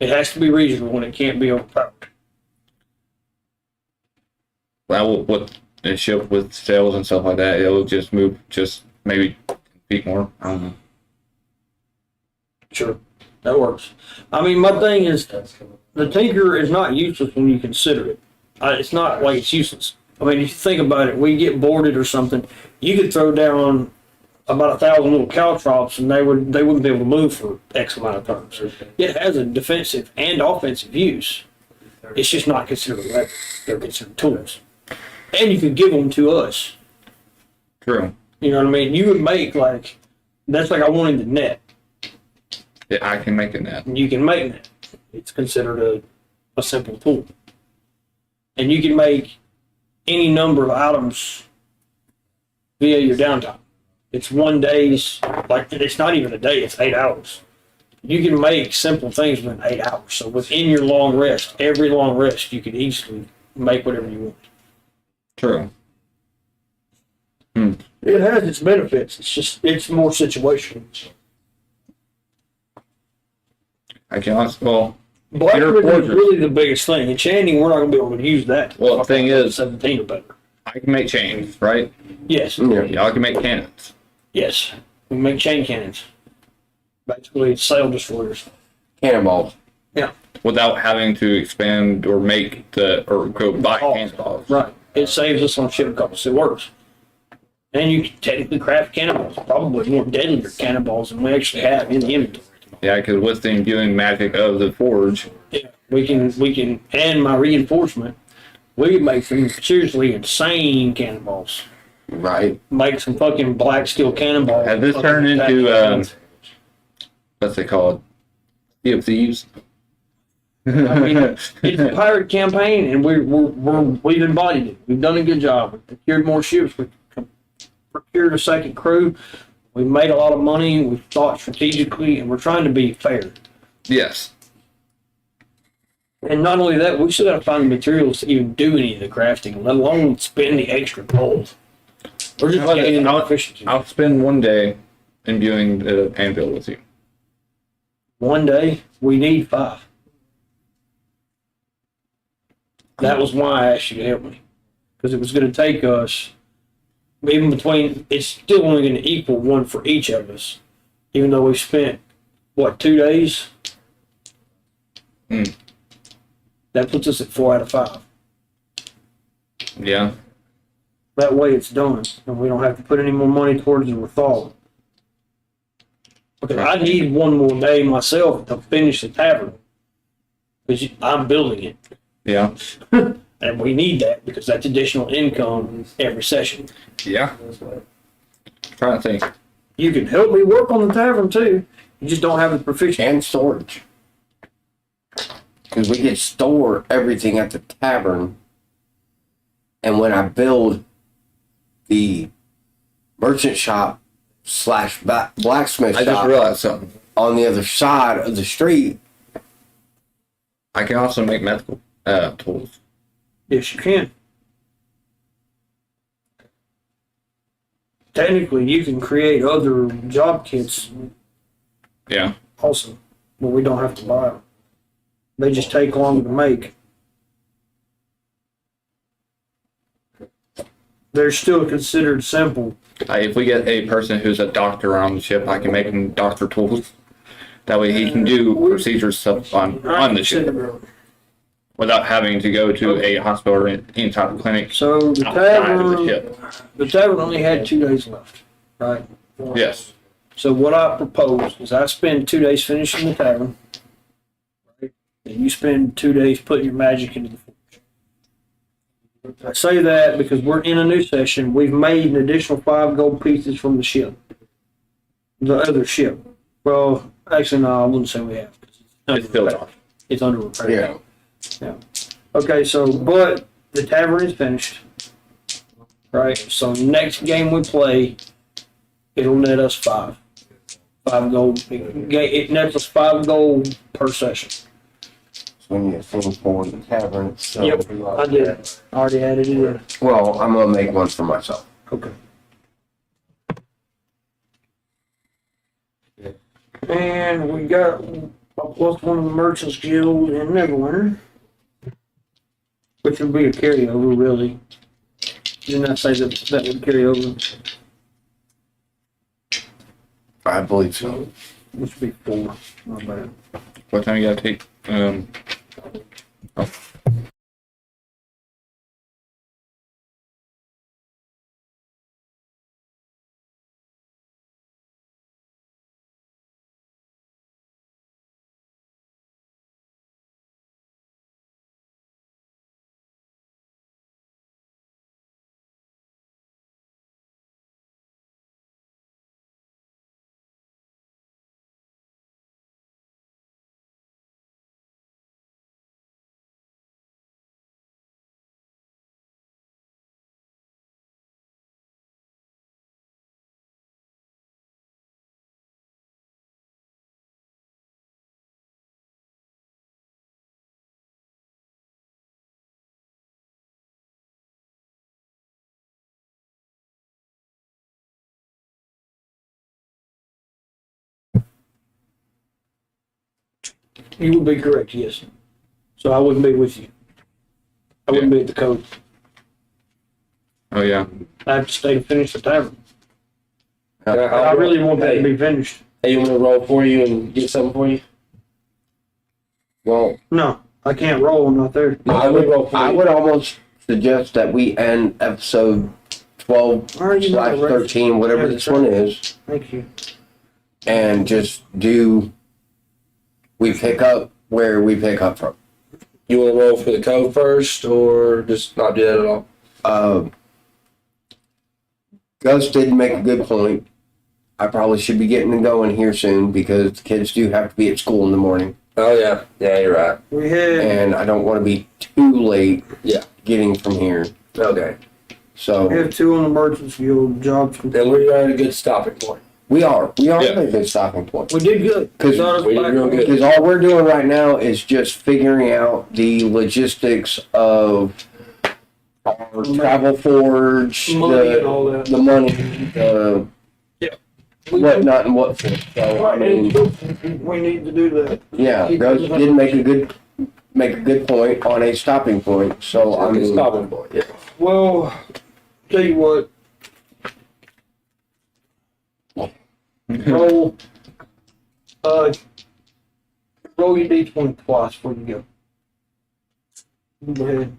It has to be reasonable and it can't be overpowered. Well, with a ship with sails and stuff like that, it'll just move just maybe feet more. I don't know. Sure, that works. I mean, my thing is, the Tinker is not useless when you consider it. It's not like it's useless. I mean, if you think about it, we get boarded or something, you could throw down about 1,000 little caltrops and they wouldn't be able to move for X amount of turns. It has a defensive and offensive use. It's just not considered a weapon. They're considered tools. And you could give them to us. True. You know what I mean? You would make that's like I wanted the net. Yeah, I can make a net. You can make net. It's considered a simple tool. And you can make any number of items via your downtime. It's 1 day's, it's not even a day, it's 8 hours. You can make simple things within 8 hours. So within your long rest, every long rest, you could easily make whatever you want. True. It has its benefits. It's more situational. I can also, Blacksmithing is really the biggest thing. Enchanting, we're not going to be able to use that. Well, the thing is, 17 or better. I can make chains, right? Yes. Y'all can make cannons. Yes. We make chain cannons. Basically, it's sail destroyers. Cannonballs. Yeah. Without having to expand or go buy cannonballs. Right. It saves us on ship costs. It works. And you can technically craft cannonballs. Probably more deadlier cannonballs than we actually have in the inventory. Yeah, because with the imbuing magic of the forge. Yeah. We can, and my reinforcement, we can make some seriously insane cannonballs. Right. Make some fucking black steel cannonballs. Has this turned into, what's it called? Sea of Thieves? I mean, it's a pirate campaign, and we've embodied it. We've done a good job. We've procured more ships. We've procured a second crew. We've made a lot of money. We've thought strategically, and we're trying to be fair. Yes. And not only that, we still got to find the materials to even do any of the crafting, let alone spend the extra gold. We're just gaining efficiency. I'll spend 1 day imbuing the anvil with you. 1 day, we need 5. That was why I asked you to help me. Because it was going to take us, even between, it's still only going to equal 1 for each of us. Even though we spent, 2 days? That puts us at 4 out of 5. Yeah. That way it's done, and we don't have to put any more money towards the thawing. Because I need 1 more day myself to finish the tavern. Because I'm building it. Yeah. And we need that because that's additional income every session. Yeah. Trying to think. You can help me work on the tavern too. You just don't have the proficiency. And storage. Because we can store everything at the tavern. And when I build the merchant shop / blacksmith I just shop realized something. on the other side of the street, I can also make medical tools. Yes, you can. Technically, you can create other job kits Yeah. also, but we don't have to buy them. They just take longer to make. They're still considered simple. If we get a person who's a doctor on the ship, I can make him doctor tools. That way he can do procedure stuff on the ship without having to go to a hospital or any type of clinic So the outside of the ship. tavern only had 2 days left, right? Yes. So what I propose is I spend 2 days finishing the tavern, right? And you spend 2 days putting your magic into the forge. I say that because we're in a new session. We've made an additional 5 gold pieces from the ship, the other ship. Well, actually, no, I wouldn't say we have. It's still off. It's under repair. yeah. Yeah. Okay, so, but the tavern is finished. Right? So next game we play, it'll net us 5. 5 gold. It nets us 5 gold per session. When you finish for the tavern itself. Yep, I did. I already added it in. Well, I'm going to make one for myself. Okay. And we got plus 1 of the Merchants Guild in Neverwinter, which would be a carryover, really. Didn't I say that would carry over? I believe so. Which would be 4. Not bad. What time you gotta take? You would be correct, yes. So I wouldn't be with you. I wouldn't be at the code. Oh yeah. I have to stay to finish the tavern. Can I really want that to be finished. Hey, you want me to roll for you and get something for you? Well, No, I can't roll. I'm not there. No, I roll for I you. would almost suggest that we end episode 12 Are you not slash ready? 13, whatever Yeah, this one is, Thank you. and just we pick up where we pick up from. You want to roll for the code first, or just not do that at all? Gus did make a good point. I probably should be getting going here soon because the kids do have to be at school in the morning. Oh yeah, yeah, you're right. We had And I don't want to be too late Yeah. getting from here. Okay, So we have 2 on the Merchants Guild jobs. then we're at a good stopping point. we are Yeah. at a good stopping point. We did good. Because we did real good. Because all we're doing right now is just figuring out the logistics of our travel forge, Money and all that. the money, the whatnot and what for. So I mean, We need to do that. yeah, Gus did make a good point on a stopping point. So I Good mean, stopping point. Yeah. Well, tell you what. Roll, roll your D20 twice before you go. Go ahead.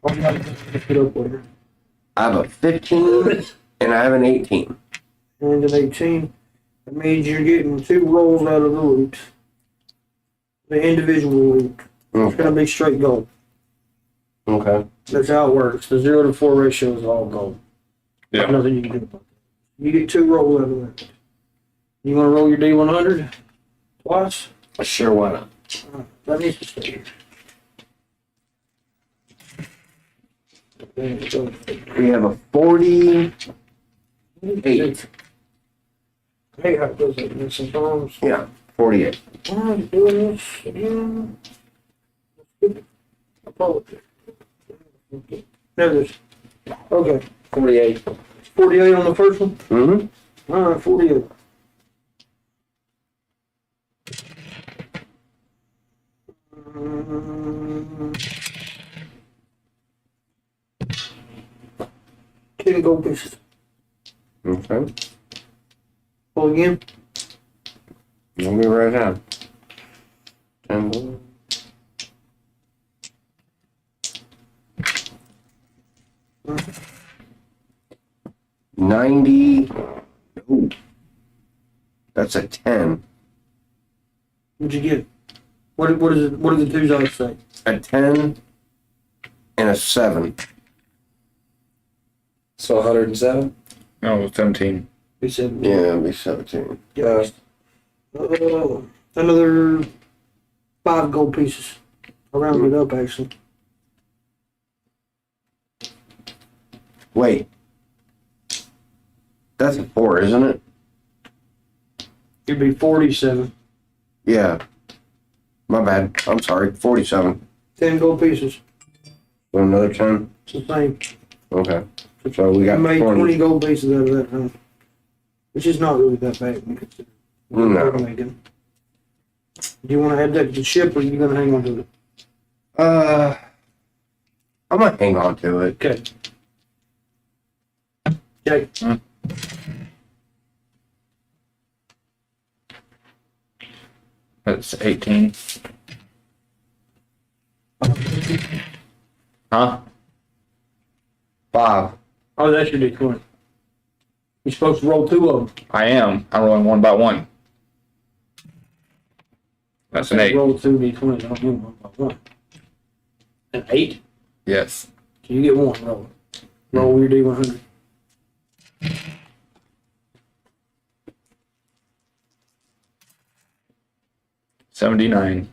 I'm not gonna pick it up later. I have a 15 and I have an 18. And an 18. That means you're getting 2 rolls out of the loot. The individual loot. It's gonna be straight gold. Okay. That's how it works. The 0 to 4 ratio is all gold. Yeah. Nothing you can do about that. You get 2 rolls out of that. You wanna roll your D100 twice? Sure, why not? That needs to stay here. There you go. We have a 48. Hey, how it goes like this sometimes. Yeah, 48. Why are you doing this again? Apologize. There it is. Okay. 48. 48 on the first one? Mm-hmm. Alright, 48. Ten gold pieces. Okay. Pull again. Let me write it down. 10. $90. Ooh. That's a 10. What'd you get? What is it? What do the 2 odds say? A 10 and a 7. So 107. No, 17. He said. Yeah, it'd be 17. Yeah. Another 5 gold pieces. I rounded it up actually. Wait. That's a 4, isn't it? It'd be 47. Yeah. My bad. I'm sorry. 47. 10 gold pieces. So another 10? It's the same. Okay. So we I got made 20. 20 gold pieces out of that, huh? Which is not really that bad. when you consider what No. we're making. Do you want to add that to the ship, or are you going to hang on to it? I'm gonna hang on to it. Okay. Jake. That's 18. Huh? 5. Oh, that's your D20. You're supposed to roll 2 of them. I am. I'm rolling 1 by 1. That's an 8. Roll 2 D20s. I don't do 1 by 1. An 8? Yes. So you get 1 roll. Roll your D100. $79.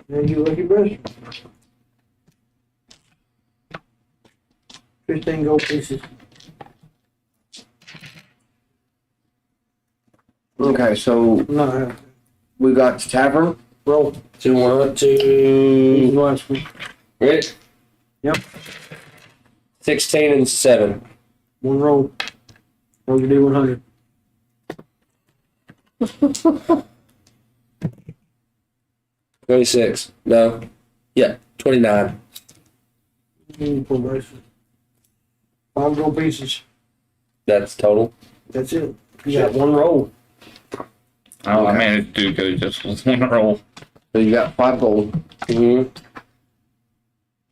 And you lucky bastard. 15 gold pieces. Okay, so No, I haven't. we got the tavern. Roll. 2 1 2. Here's the last one. Ready? Yep. 16 and 7. 1 roll. Roll your D100. $26. No. Yeah, $29. Promotion. 5 gold pieces. That's total. That's it. You got one roll. Oh, I managed to go just with one roll. So you got 5 gold. Mm-hmm.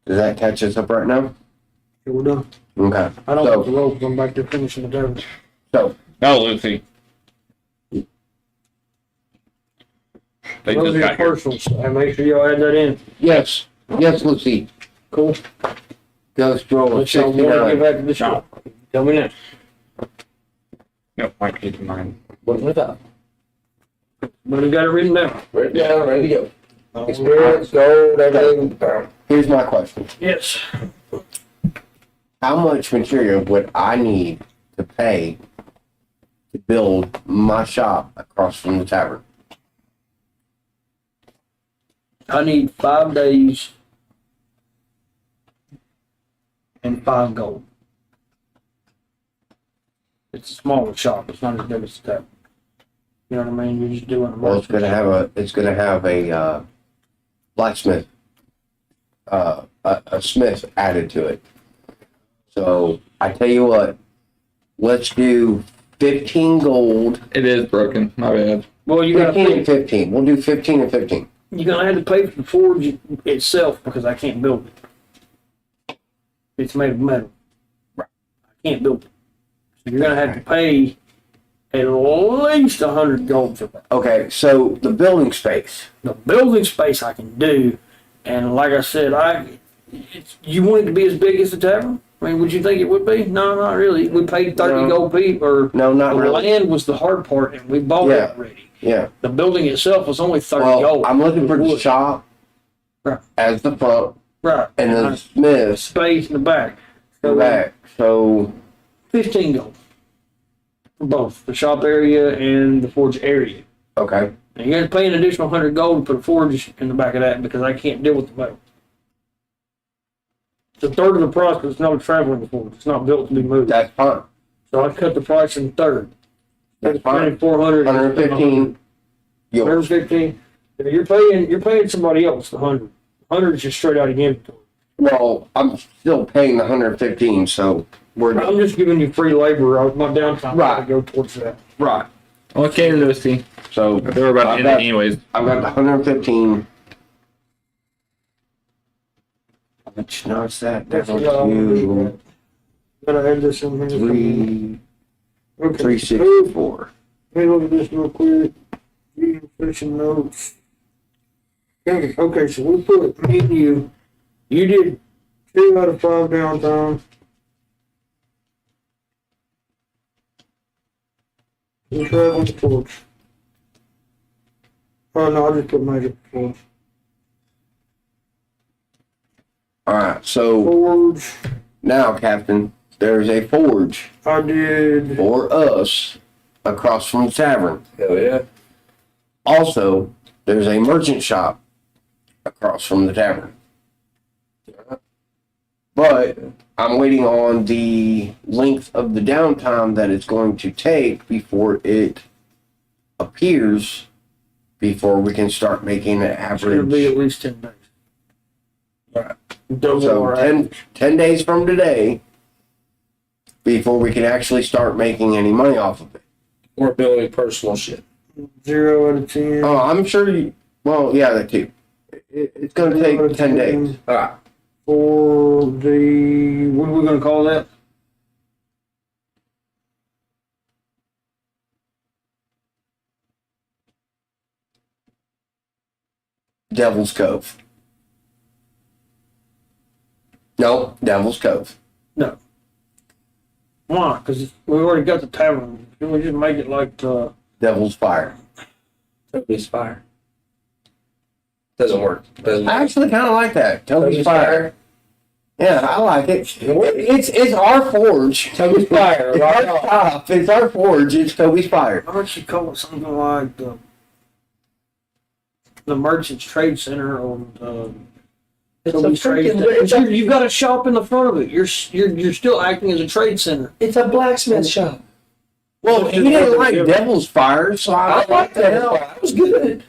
Does that catch us up right now? Okay, we're done. Okay. I don't So- have to roll because I'm back there finishing the damage. So, No, Lucy. They Those just are your got here. personals. And make sure y'all add that in. yes. Yes, Lucy. Cool. Ghost roll Let y'all want to get 69. back to the shop. Tell me next. No, I keep mine. What about? But we got it written down. Right down, ready to go. Experience, gold, everything. Bam. Here's my question. Yes. How much material would I need to pay to build my shop across from the tavern? I need 5 days and 5 gold. It's a smaller shop. It's not as big as that. You know what I mean? You're just doing a Well, it's gonna have a blacksmith, a smith added to it. So I tell you what, let's do 15 gold. It is broken. My bad. Well, you got 15 and 15. We'll do 15 and 15. you're gonna have to pay for the forge itself because I can't build it. It's made of metal. I can't build it. So you're gonna have to pay at least 100 gold for that. Okay, so the building space. The building space I can do, and like I said, you want it to be as big as the tavern? I mean, would you think it would be? No, not really. We paid 30 No. gold piece, or No, not the really. land was the hard part, and we bought Yeah. it already. Yeah. The building itself was only 30 Well, gold. I'm looking for the Wood. shop Right. as the front Right. and the smith Space in the back. the back. So 15 gold for both the shop area and the forge area. okay. And you got to pay an additional 100 gold to put a forge in the back of that because I can't deal with the metal. It's a third of the price because it's not a traveling forge. It's not built to be moved. That's fine. So I cut the price in third. That's fine. 400. 115. Yours. 115. You're paying somebody else the 100. 100 is just straight out of the inventory. Well, I'm still paying the 115, so we're I'm just giving you free labor. My downtime Right. to go towards that. right. Okay, Lucy. So They were about to end it anyways. I've got the 115. How much notes that? That's That's what two, Gotta add this in here. 364. Let me look at this real quick. Fishing notes. Okay, so we put me and you. You did 2 out of 5 downtime. You travel the torch. Oh no, I just put magic torch. All right. So Forge. now, Captain, there's a forge I did. for us across from the tavern. Hell yeah. Also, there's a merchant shop across from the tavern. But I'm waiting on the length of the downtime that it's going to take before it appears, before we can start making an It's gonna be average. at least 10 days. Right. Double So our 10 days from today, before we can actually start making any money off of it. We're building personal shit. 0 out of 10. Oh, I'm sure you, well, yeah, that too. It's going to 0 out take of 10 days. All right. For the, what are we gonna call that? Devil's Cove. No, Devil's Cove. No. Why? Because we already got the tavern. Can we just make it like Devil's Fire. Toby's fire. Doesn't work. Doesn't I work. actually kind of like that. Toby's Toby's Fire. Yeah, I like it. It's our forge. Toby's fire. It's Right our on. shop. It's our forge. It's Toby's Fire. why don't you call it something like the Merchants Trade Center or It's a Toby's Trade freaking. Center. It's a, You've got a shop in the front of it. You're still acting as a trade center. it's a blacksmith shop. Well, he didn't like Devil's Fire, so I like that. That was good.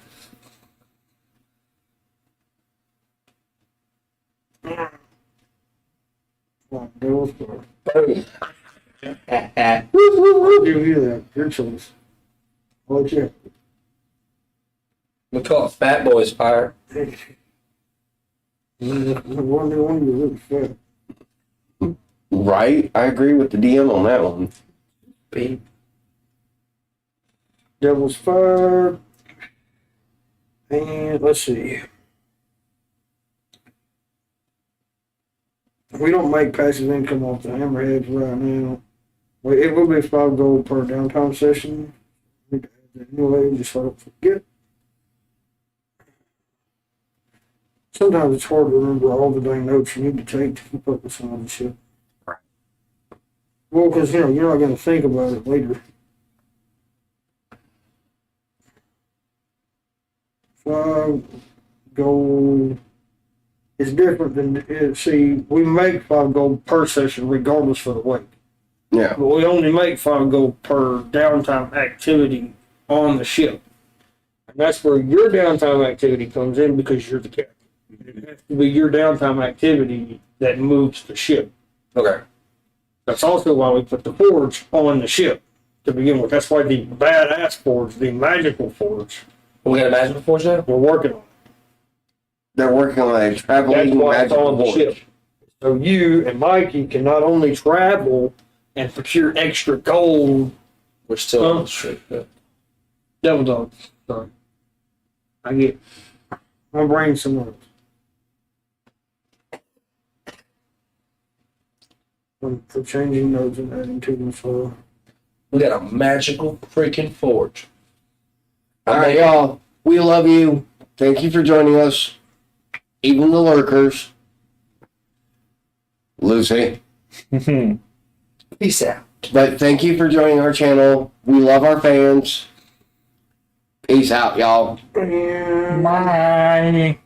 Devil's Fire. Boom. I'll give you that. Your choice. I'll let you. We call it Fat Boy's Fire. One you really fat. Right? I agree with the DM on that one. Beep. Devil's Fire. And let's see. We don't make passive income off the hammerheads right now. Well, it will be 5 gold per downtime session. Anyway, just so I don't forget. Sometimes it's hard to remember all the dang notes you need to take to keep up with some of the shit. Right. Well, because, you're not going to think about it later. 5 gold is different than, see, we make 5 gold per session regardless for the weight. Yeah. But we only make 5 gold per downtime activity on the ship. And that's where your downtime activity comes in because you're the captain. It has to be your downtime activity that moves the ship. Okay. That's also why we put the forge on the ship to begin with. That's why the badass forge, the magical forge, We got a magical forge now? we're working on. They're working on a That's traveling why it's on magical the forge. ship. So you and Mikey can not only travel and procure extra gold. We're still on Huh? the street. Yeah. Devil dog. Sorry. I get my brain somewhere. For changing notes and adding to them, so We got a magical freaking forge. All right, y'all. We love you. Thank you for joining us. Even the lurkers. Lucy. Peace out. But thank you for joining our channel. We love our fans. Peace out, y'all. and Bye.